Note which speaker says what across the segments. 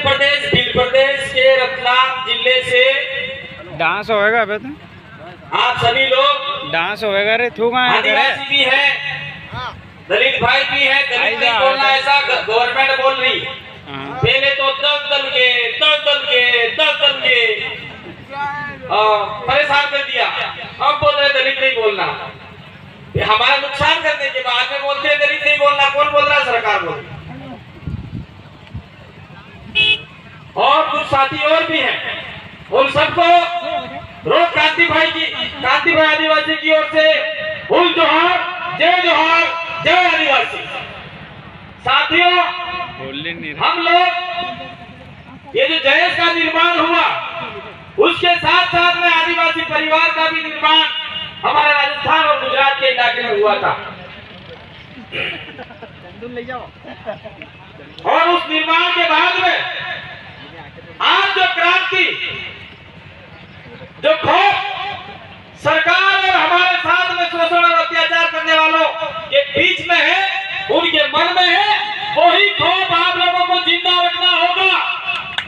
Speaker 1: मध्य प्रदेश के रतलाम जिले से
Speaker 2: डांस होएगा अबे तो
Speaker 1: आप सभी लोग
Speaker 2: डांस होएगा रे थू
Speaker 1: आदिवासी भी है, दलित भाई भी है। दलित नहीं बोलना ऐसा गवर्नमेंट बोल रही। पहले तो दल के परेशान कर दिया, अब बोल रहे दलित नहीं बोलना। हमारा नुकसान करने के बाद में बोलते हैं दलित नहीं बोलना। कौन बोल रहा है? सरकार बोल रही। और कुछ साथी और भी हैं, उन सबको रोज कांति भाई आदिवासी की ओर से फूल जोहार, जय आदिवासी। साथियों, हम लोग ये जो जयेश का निर्माण हुआ, उसके साथ साथ में आदिवासी परिवार का भी निर्माण हमारे राजस्थान और गुजरात के इलाके में हुआ था। और उस निर्माण के बाद में आज जो क्रांति, जो खौफ सरकार और हमारे साथ में शोषण और अत्याचार करने वालों के बीच में है, उनके मन में है, वही खौफ आप लोगों को जिंदा रखना होगा।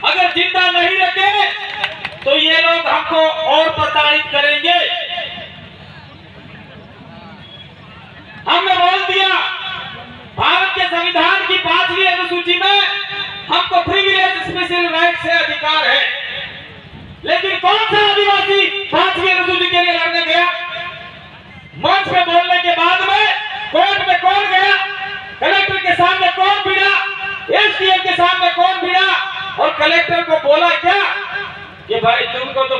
Speaker 1: अगर जिंदा नहीं रखे तो ये लोग हमको और प्रताड़ित करेंगे। हमने बोल दिया, भारत के संविधान की 5वीं अनुसूची में हमको प्रिविलेज स्पेशल राइट से अधिकार है। लेकिन कौन सा आदिवासी 5वीं अनुसूची के लिए लड़ने गया? मंच पे बोलने के बाद में कोर्ट में कौन गया? कलेक्टर के सामने कौन भिड़ा? एसडीएम के सामने कौन भिड़ा? और कलेक्टर को बोला क्या कि भाई तुमको तो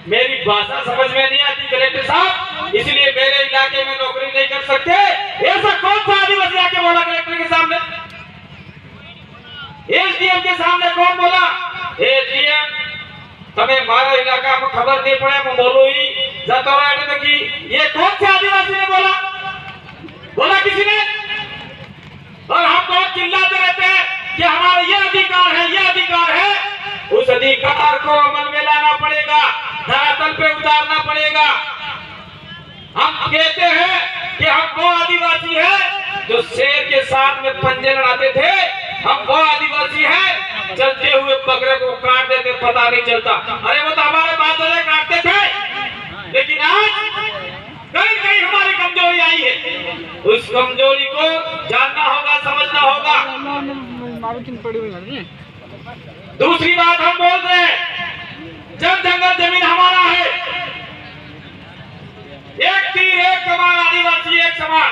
Speaker 1: मेरी भाषा समझ में नहीं आती कलेक्टर साहब, इसलिए मेरे इलाके में नौकरी नहीं कर सकते। ऐसा कौन सा आदिवासी आके बोला कलेक्टर के सामने? एसडीएम के सामने कौन बोला? एसडीएम तमें मारा इलाका में खबर नहीं पड़े, मैं बोलो ही जाता रहा कि ये कौन से आदिवासी ने बोला किसी ने? और हम बहुत चिल्लाते रहते हैं कि हमारा ये अधिकार है, ये अधिकार है। उस अधिकार को अमल में लाना पड़ेगा, धरातल पे उतारना पड़ेगा। हम कहते हैं कि हम वो आदिवासी है जो शेर के साथ में पंजे लड़ाते थे। हम वो आदिवासी हैं चलते हुए बकरे को काट देते, पता नहीं चलता। अरे वो तो हमारे बाप दादा काटते थे। लेकिन आज कहीं कहीं हमारी कमजोरी आई है, उस कमजोरी को जानना होगा, समझना होगा। दूसरी बात हम बोल रहे हैं, जब जंगल जमीन हमारा है, एक तीर एक कमान, आदिवासी एक समान।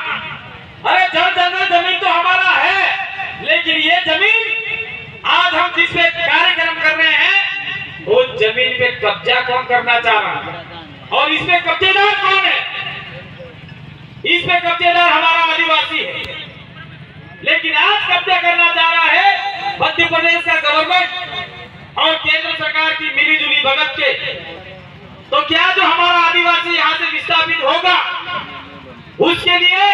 Speaker 1: अरे जब जंगल जमीन तो हमारा है, लेकिन ये जमीन आज हम जिस पे कार्यक्रम कर रहे हैं, वो जमीन पे कब्जा कौन करना चाह रहा है? और इसमें कब्जेदार कौन है? इसमें कब्जेदार हमारा आदिवासी है। लेकिन आज कब्जा करना चाह रहा है मध्य प्रदेश का गवर्नमेंट और केंद्र सरकार की मिलीजुली भगत के। तो क्या जो हमारा आदिवासी यहाँ से विस्थापित होगा, उसके लिए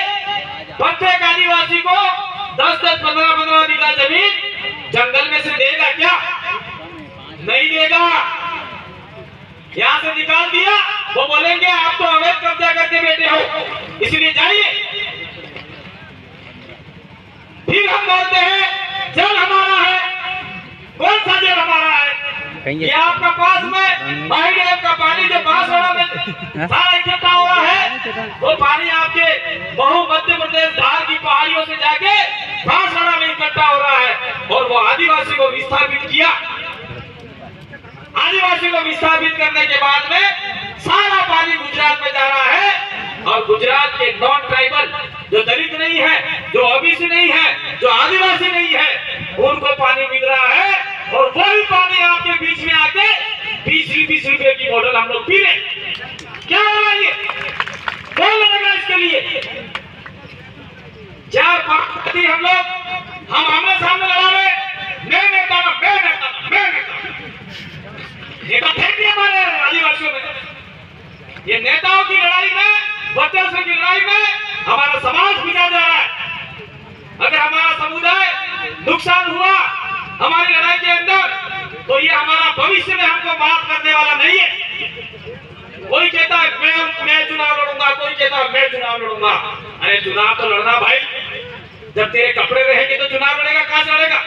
Speaker 1: प्रत्येक आदिवासी को 10-10, 15-15 बीघा जमीन जंगल में से देगा क्या? नहीं देगा। यहाँ से निकाल दिया, वो बोलेंगे आप तो अवैध कब्जा करके बैठे हो, इसलिए जाइए। फिर हम बोलते हैं जल हमारा है। कौन सा जल हमारा है? ये आपका पास में माही डैम का पानी जो बांसवाड़ा में सारा इकट्ठा हो रहा है, वो पानी आपके मध्य प्रदेश धार की पहाड़ियों से जाके बांसवाड़ा में इकट्ठा हो रहा है। और वो आदिवासी को विस्थापित किया। आदिवासी को विस्थापित करने के बाद में सारा पानी गुजरात में जा रहा है। और गुजरात के नॉन ट्राइबल जो दलित नहीं है, जो ओबीसी नहीं है, जो आदिवासी नहीं है, उनको पानी मिल रहा है। और वही पानी आपके बीच में आके 20 रुपए की बोतल हम लोग पी रहे। क्या हो रहा है ये? कौन लड़ेगा इसके लिए? 4-5 हम लोग आमने सामने लड़ा रहे, मैं नेता नेता थे भी हमारे आदिवासियों में। ये नेताओं की लड़ाई में, वर्चस्व की लड़ाई में हमारा समाज बिगड़ जा रहा है। अगर हमारा समुदाय नुकसान हुआ हमारी लड़ाई के अंदर, तो ये हमारा भविष्य में हमको माफ करने वाला नहीं है। कोई कहता है मैं चुनाव लड़ूंगा, कोई कहता है मैं चुनाव लड़ूंगा। अरे चुनाव तो लड़ना भाई, जब तेरे कपड़े रहेंगे तो चुनाव लड़ेगा, कहां से लड़ेगा?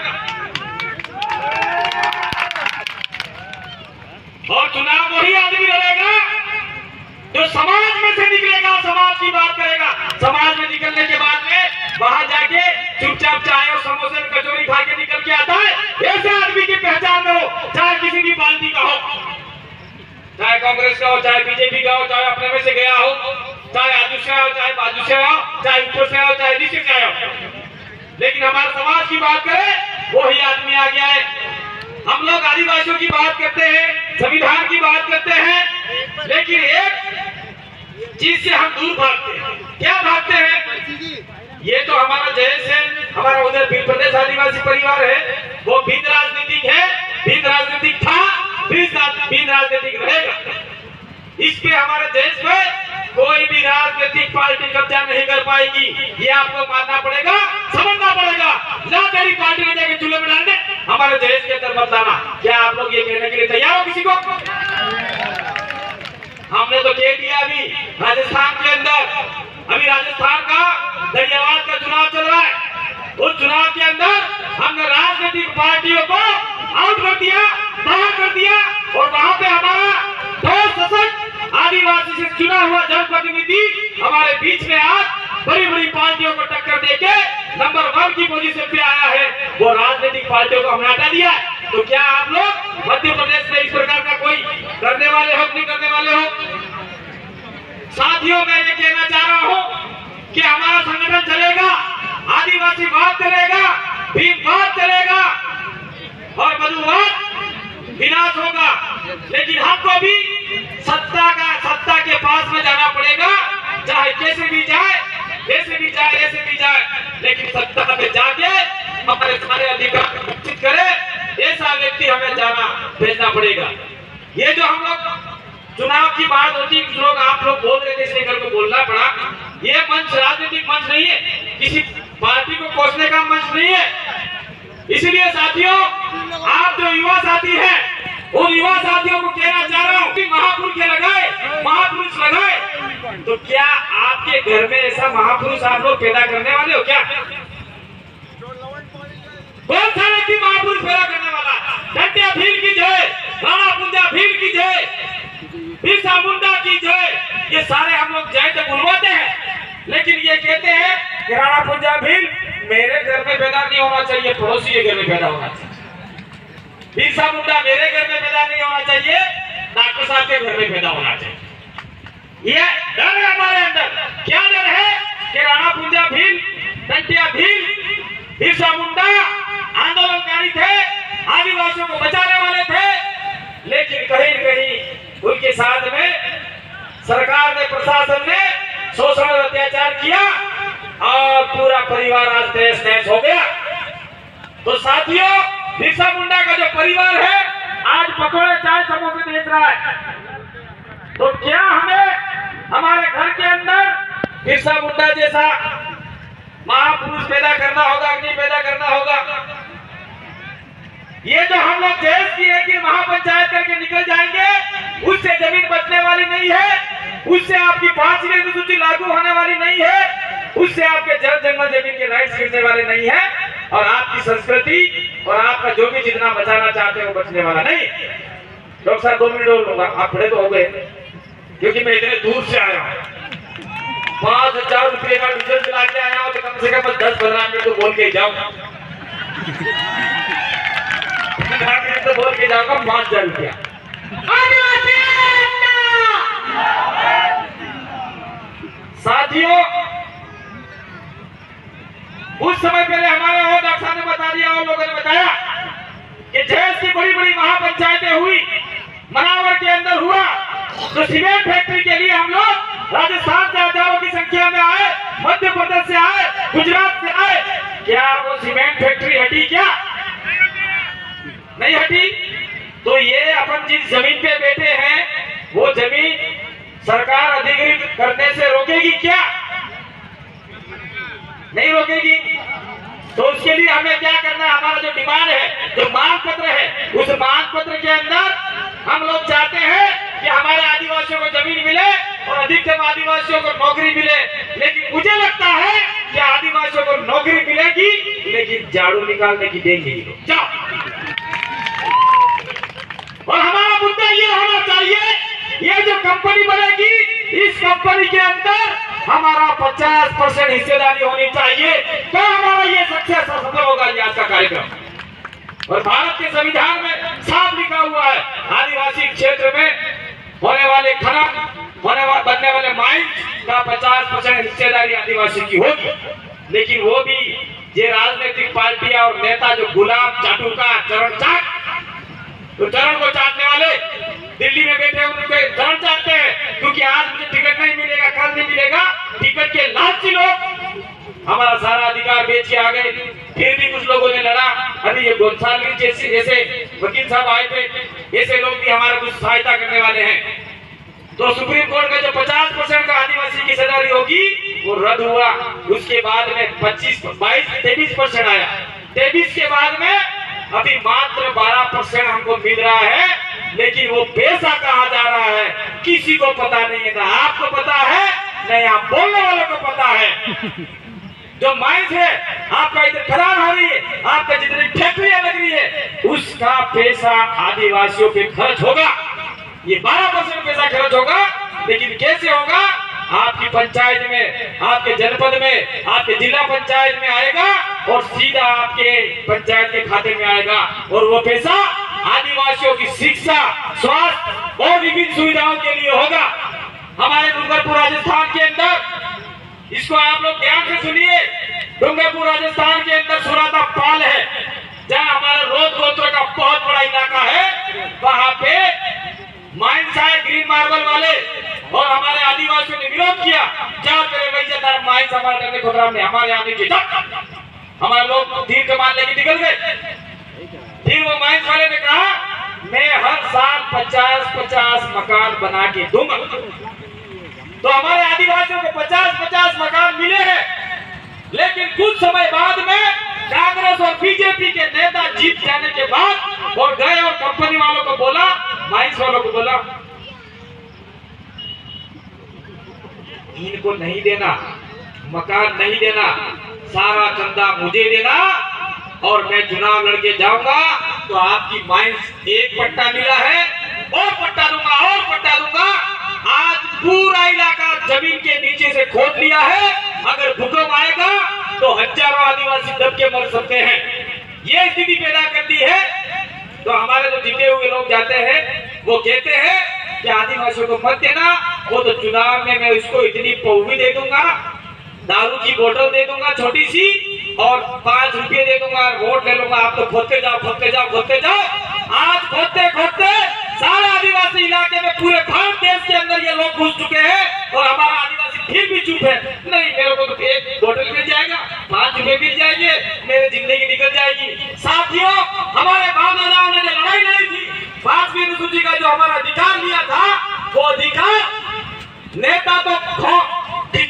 Speaker 1: चुपचाप चाय और समोसे में कचौरी खा के निकल के आता है, ऐसे आदमी की पहचान करो, चाहे किसी भी पार्टी का हो, चाहे कांग्रेस का हो, चाहे बीजेपी का हो, चाहे अपने में से गया हो, चाहे आजू से हो, चाहे बाजू से हो, चाहे ऊपर से हो, चाहे नीचे से हो, लेकिन हमारे समाज की बात करें वही आदमी आ गया है। हम लोग आदिवासियों की बात करते हैं, संविधान की बात करते हैं, लेकिन एक चीज से हम दूर भागते हैं। क्या भागते हैं? ये तो हमारा जयेश है, हमारा उधर भील प्रदेश आदिवासी परिवार है, वो भील राजनीतिक है, भील राजनीतिक था, भील राजनीतिक रहेगा। इस पे हमारे देश में कोई भी राजनीतिक पार्टी कब्जा नहीं कर पाएगी, ये आपको मानना पड़ेगा, समझना पड़ेगा। ना तेरी पार्टी में जाके चूल्हे में डालने, हमारे देश के अंदर मत लाना। क्या आप लोग ये कहने के लिए तैयार हो किसी को? हमने तो कह दिया अभी राजस्थान के अंदर, अभी राजस्थान का दरियावाद का चुनाव चल रहा है, उस चुनाव के अंदर हमने राजनीतिक पार्टियों को आउट कर दिया, बाहर कर दिया, और वहां पे हमारा ठोस सशक्त आदिवासी से चुना हुआ जनप्रतिनिधि हमारे बीच में आज बड़ी बड़ी पार्टियों को टक्कर देके नंबर 1 की पोजीशन पे आया है। वो राजनीतिक पार्टियों को हमने हटा दिया है। तो क्या आप लोग मध्य प्रदेश में इस प्रकार का कोई करने वाले हो, नहीं करने वाले हो? साथियों, मैं ये कहना चाह रहा हूँ कि हमारा संगठन चलेगा, आदिवासी बात चलेगा, भीमवाद चलेगा और मधुवाद विनाश होगा, लेकिन हमको भी सत्ता के पास में जाना पड़ेगा, चाहे कैसे भी जाए, जैसे भी जाए, ऐसे भी जाए, लेकिन सत्ता में जाके हमारे सारे अधिकार सुरक्षित करे, ऐसा व्यक्ति हमें जाना भेजना पड़ेगा। ये जो हम लोग चुनाव की बात होती है, लोग आप लोग बोल रहे थे इसलिए कल को बोलना पड़ा। ये मंच राजनीतिक मंच नहीं है, किसी पार्टी को कोसने का मंच नहीं है। इसलिए साथियों, आप जो युवा साथी हैं, उन युवा साथियों को कहना चाह रहा हूँ कि महापुरुष लगाए, महापुरुष लगाए, तो क्या आपके घर में ऐसा महापुरुष आप लोग पैदा करने वाले हो क्या? कौन सा व्यक्ति महापुरुष पैदा करने वाला? डंडिया भील की जय, राणा पुंजा भील की जय, बिरसा मुंडा की जय, ये सारे हम लोग जय तो बुलवाते हैं, लेकिन ये कहते हैं कि राणा पुंजा भील मेरे घर में पैदा नहीं होना चाहिए, पड़ोसी के घर में पैदा होना चाहिए। बिरसा मुंडा मेरे घर में पैदा नहीं होना चाहिए, डॉक्टर साहब के घर में पैदा होना चाहिए। ये डर है हमारे अंदर। क्या डर है? कि राणा पुंजा भील, डंडिया भील, बिरसा मुंडा आंदोलनकारी थे, आदिवासियों को बचाने वाले थे, लेकिन कहीं न कहीं उनके साथ में सरकार ने, प्रशासन ने शोषण और अत्याचार किया और पूरा परिवार आज तहस नहस हो गया। तो साथियों, बिरसा मुंडा का जो परिवार है आज पकौड़े चाय समोसे बेच रहा है। तो क्या हमें हमारे घर के अंदर बिरसा मुंडा जैसा महापुरुष पैदा करना होगा, नहीं पैदा करना होगा? ये जो हम लोग देश की है कि महापंचायत करके निकल जाएंगे, उससे जमीन बचने वाली नहीं है, उससे आपकी 5वीं अनुसूची लागू होने वाली नहीं है, उससे आपके जल जंगल जमीन के राइट्स गिरने वाले नहीं है, और आपकी संस्कृति और आपका जो भी जितना बचाना चाहते हैं वो बचने वाला नहीं। डॉक्टर साहब 2 मिनट और लूंगा, आप खड़े तो हो गए, क्योंकि मैं इतने दूर से आया हूँ। 5000 रुपये का डीजल चला के आया हूँ, तो कम से कम 10-15 मिनट तो बोल के जाऊंगा, तो बोल के जाऊंगा 5000 रुपया। साथियों, उस समय पहले हमारे और डॉक्टर साहब ने बता दिया और लोगों ने बताया कि देश की बड़ी बड़ी महापंचायतें हुई, मनावर के अंदर हुआ, तो सीमेंट फैक्ट्री के लिए हम लोग राजस्थान से हजारों की संख्या में आए, मध्य प्रदेश से आए, गुजरात से आए। क्या वो सीमेंट फैक्ट्री हटी? क्या नहीं हटी? तो ये अपन जिस जमीन पे बैठे हैं, वो जमीन सरकार अधिकृत करने से रोकेगी क्या? नहीं रोकेगी। तो उसके लिए हमें क्या करना है? हमारा जो डिमांड है, जो मांग पत्र है, उस मांग पत्र के अंदर हम लोग चाहते हैं कि हमारे आदिवासियों को जमीन मिले और अधिकतम आदिवासियों को नौकरी मिले। लेकिन मुझे लगता है कि आदिवासियों को नौकरी मिलेगी, लेकिन झाड़ू निकालने की देंगे लोग। जाओ। और हमारा मुद्दा ये होना चाहिए, ये जो कंपनी बनेगी, इस कंपनी के अंदर हमारा 50% हिस्सेदारी होनी चाहिए, तो हमारा ये सक्सेस सफल होगा ये आज का कार्यक्रम। और भारत के संविधान में साफ लिखा हुआ है, आदिवासी क्षेत्र में होने वाले खनन, बनने वाले माइंस का 50% हिस्सेदारी आदिवासी की होगी। लेकिन वो भी ये राजनीतिक पार्टियां और नेता जो गुलाम चाटुका चरण चाट, तो चरण को चाटने वाले दिल्ली में बैठे उनके चरण चाटते हैं, क्योंकि आज मुझे टिकट नहीं मिलेगा, कल नहीं मिलेगा, टिकट के लालची लोग हमारा सारा अधिकार बेच के आ गए। फिर भी कुछ लोगों ने लड़ा। अभी ये गोंसाल्विस जैसे वकील साहब आए थे, ऐसे लोग भी हमारा कुछ सहायता करने वाले हैं। तो सुप्रीम कोर्ट का जो 50% का आदिवासी की हिस्सेदारी होगी वो रद्द हुआ। उसके बाद में 23% आया। 23 के बाद में अभी मात्र 12% हमको मिल रहा है, लेकिन वो पैसा कहाँ जा रहा है किसी को पता नहीं है। ना आपको पता है, न यहाँ बोलने वालों को पता है। जो माइंस है आपका इधर खराब हो रही है, आपका जितनी फैक्ट्रियां लग रही है, उसका पैसा आदिवासियों पे खर्च होगा। ये 12% पैसा खर्च होगा, लेकिन कैसे होगा? आपकी पंचायत में, आपके जनपद में, आपके जिला पंचायत में आएगा और सीधा आपके पंचायत के खाते में आएगा। और वो पैसा आदिवासियों की शिक्षा, स्वास्थ्य और विभिन्न सुविधाओं के लिए होगा। हमारे डूंगरपुर राजस्थान के अंदर, इसको आप लोग ध्यान से सुनिए, डूंगरपुर राजस्थान के अंदर सुराता पाल है, जहाँ हमारा रोड गोत्र का बहुत बड़ा इलाका है। वहाँ पे माइंस आए ग्रीन मार्बल वाले, और हमारे आदिवासियों ने विरोध किया। क्या करे भैया, माइंस हमारे डरने खतरा में हमारे आने की, हमारे लोग तीर कमान लेके निकल गए। फिर वो माइंस वाले ने कहा मैं हर साल 50-50 मकान बना के दूंगा। तो हमारे आदिवासियों को 50-50 मकान मिले हैं, लेकिन कुछ समय बाद में कांग्रेस और बीजेपी के नेता जीत जाने के बाद और गए और कंपनी वालों को बोला, माइंस वालों को बोला इनको नहीं देना, मकान नहीं देना, सारा चंदा मुझे देना, और मैं चुनाव लड़के जाऊंगा तो आपकी माइंस एक पट्टा मिला है और पट्टा दूंगा और पट्टा दूंगा। आज पूरा इलाका जमीन के नीचे से खोद लिया है। अगर भूकंप आएगा तो हजारों आदिवासी दब के मर सकते हैं। ये स्थिति पैदा कर दी है। तो हमारे जो जीते हुए लोग जाते हैं वो कहते हैं कि आदिवासियों को मत देना, वो तो चुनाव में मैं उसको इतनी पौवी दे दूंगा, दारू की बोतल दे दूंगा छोटी सी, और 5 रुपये दे दूंगा, वोट ले लूंगा। आप तो खोदते जाओ खोदते जाओ खोदते जाओ। आज खोदते खोदते सारे आदिवासी इलाके में पूरे भारत देश के अंदर ये लोग घुस चुके हैं, और हमारा आदिवासी फिर भी चुप है। नहीं, मेरे को तो 1 बोतल मिल जाएगा, 5 रुपये मिल जाएंगे, मेरी जिंदगी निकल जाएगी। साथियों, हमारे बाप दादाओं ने जो लड़ाई लड़ी थी, 5वीं अनुसूची का जो हमारा अधिकार लिया था, वो अधिकार नेता तो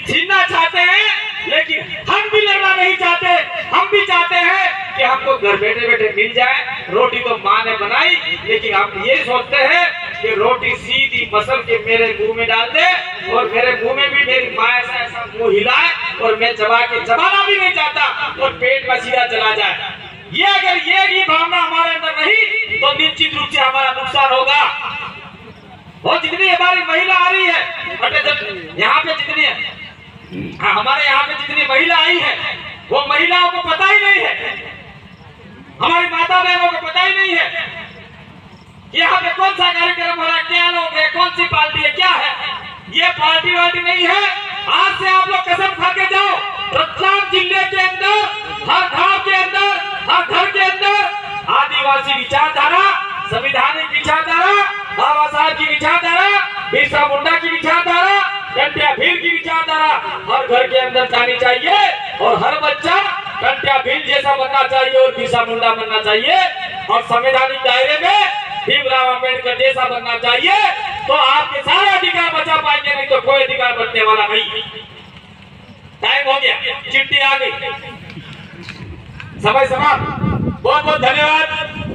Speaker 1: छीनना चाहते हैं, लेकिन हम भी लड़ना नहीं चाहते। हम भी चाहते हैं कि हमको घर बैठे बैठे मिल जाए। रोटी तो माँ ने बनाई, लेकिन हम ये सोचते हैं कि रोटी सीधी मसल के मेरे मुंह में डाल दे, और मेरे मुंह में भी मेरी माँ ऐसा मुंह हिलाए और मैं चबाना भी नहीं चाहता, और पेट में सीधा चला जाए। ये अगर ये भावना हमारे अंदर रही तो निश्चित रूप से हमारा नुकसान होगा। और जितनी हमारी महिला आ रही है, यहाँ पे जितनी हमारे यहाँ पे जितनी महिला आई है, वो महिलाओं को पता ही नहीं है, हमारी माता बहनों को पता ही नहीं है यहाँ पे कौन सा कार्यक्रम हो रहा है, क्या लोग है, कौन सी पार्टी है, क्या है। ये पार्टी वार्टी नहीं है। आज से आप लोग कसम खा के जाओ, रतलाम जिले के अंदर हर गांव के अंदर, हर घर के अंदर आदिवासी विचारधारा, संवैधानिक विचारधारा, बाबा साहब की विचारधारा, बिरसा मुंडा की विचारधारा, कंटिया भील की विचारधारा हर घर के अंदर जानी चाहिए, और हर बच्चा कंटिया भील जैसा बनना चाहिए और बिरसा मुंडा बनना चाहिए, और संवैधानिक दायरे में भीमराव अंबेडकर जैसा बनना चाहिए। तो आपके सारे अधिकार बचा पाएंगे, नहीं तो कोई अधिकार बचने वाला नहीं। टाइम हो गया, चिट्ठी आ गई, समय समाप्त। बहुत बहुत धन्यवाद।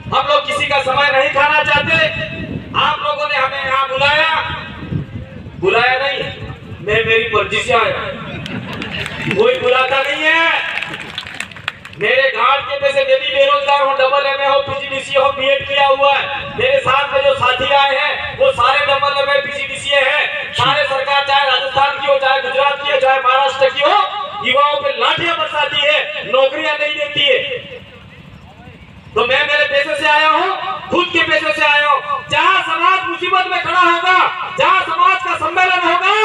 Speaker 1: हम लोग किसी का समय नहीं खाना चाहते। आप लोगों ने हमें यहाँ बुलाया नहीं, मैं मेरी मर्जी से आया, कोई बुलाता नहीं है। मेरे घाट के में से मैं भी बेरोजगार हूँ, डबल एमए हो, पीजीडीसी हो, बीएड किया हुआ है। मेरे साथ में जो साथी आए हैं वो सारे डबल एमए पीजीडीसी हैं। सारे सरकार, चाहे राजस्थान की हो, चाहे गुजरात की हो, चाहे से आया हूँ, खुद के पैसे से आया हूँ। जहाँ समाज मुसीबत में खड़ा होगा, जहाँ समाज का सम्मेलन होगा,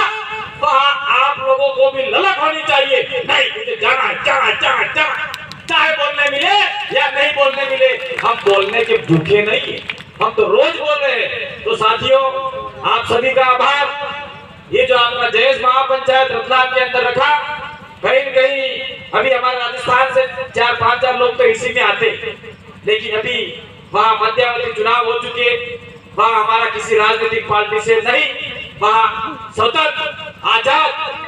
Speaker 1: वहाँ आप लोगों को भी ललक होनी चाहिए, नहीं मुझे जाना है, जाना है, जाना है, जाना है। चाहे बोलने मिले या नहीं बोलने मिले, हम बोलने के भूखे नहीं है, हम तो रोज बोल रहे हैं। तो साथियों, आप सभी का आभार। ये जो आपका जयेश महापंचायत रतलाम के अंदर रखा, कहीं न कहीं अभी हमारे राजस्थान से 4-5 लोग तो इसी में आते, लेकिन अभी वहाँ मध्यावधि चुनाव हो चुके, वहाँ हमारा किसी राजनीतिक पार्टी से नहीं, वहाँ स्वतंत्र आजाद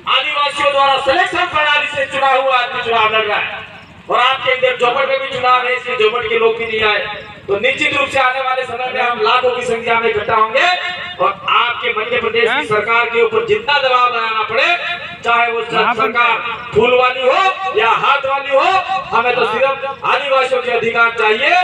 Speaker 1: आदिवासियों द्वारा सिलेक्शन प्रणाली से चुना हुआ आदमी चुनाव लड़ रहा है। और आपके इधर जोबट में भी चुनाव है, इसलिए जोबट के लोग भी नहीं आए। तो निश्चित रूप से आने वाले समय में हम लाखों की संख्या में इकट्ठा होंगे और आपके मध्य प्रदेश की सरकार के ऊपर जितना दबाव बनाना पड़े, चाहे वो सरकार फूल वाली हो या हाथ वाली हो, हमें तो सिर्फ आदिवासियों के अधिकार चाहिए।